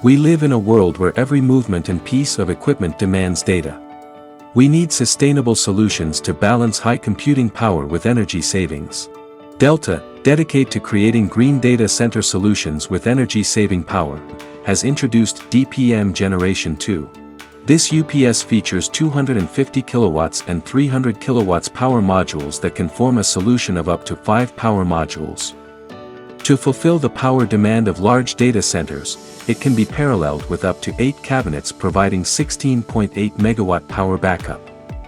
We live in a world where every movement and piece of equipment demands data. We need sustainable solutions to balance high computing power with energy savings. Delta, dedicated to creating green data center solutions with energy-saving power, has introduced DPM Gen2. This UPS features 250 kilowatts and 300 kilowatts power modules that can form a solution of up to 5 power modules. To fulfill the power demand of large data centers, it can be paralleled with up to 8 cabinets providing 16.8 megawatt power backup.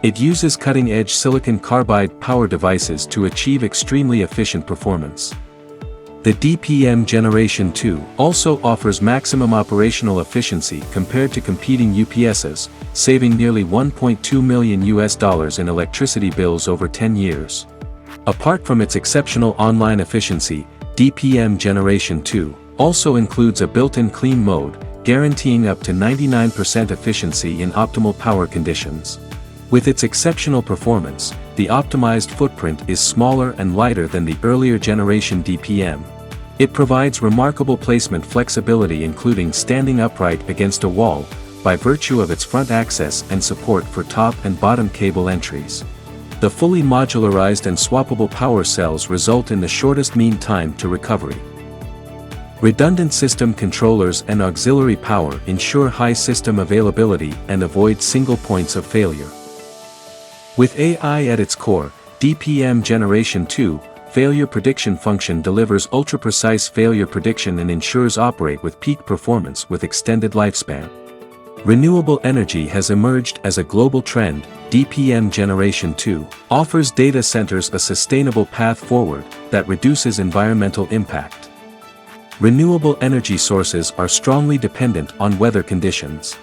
It uses cutting-edge silicon carbide power devices to achieve extremely efficient performance. The DPM Gen2 also offers maximum operational efficiency compared to competing UPSs, saving nearly $1.2 million in electricity bills over 10 years. Apart from its exceptional online efficiency, DPM Gen2 also includes a built-in clean mode, guaranteeing up to 99% efficiency in optimal power conditions. With its exceptional performance, the optimized footprint is smaller and lighter than the earlier generation DPM. It provides remarkable placement flexibility, including standing upright against a wall, by virtue of its front access and support for top and bottom cable entries. The fully modularized and swappable power cells result in the shortest mean time to recovery. Redundant system controllers and auxiliary power ensure high system availability and avoid single points of failure. With AI at its core, DPM Gen2 failure prediction function delivers ultra-precise failure prediction and ensures operate with peak performance with extended lifespan. Renewable energy has emerged as a global trend. DPM Gen2 offers data centers a sustainable path forward that reduces environmental impact. Renewable energy sources are strongly dependent on weather conditions.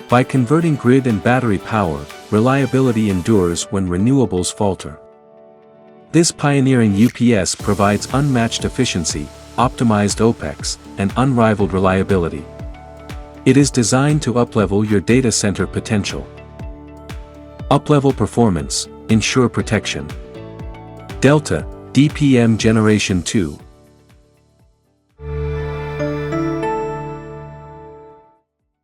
By converting grid and battery power, reliability endures when renewables falter. This pioneering UPS provides unmatched efficiency, optimized OPEX, and unrivaled reliability. It is designed to uplevel your data center potential. Uplevel performance, ensure protection. Delta, DPM Gen2.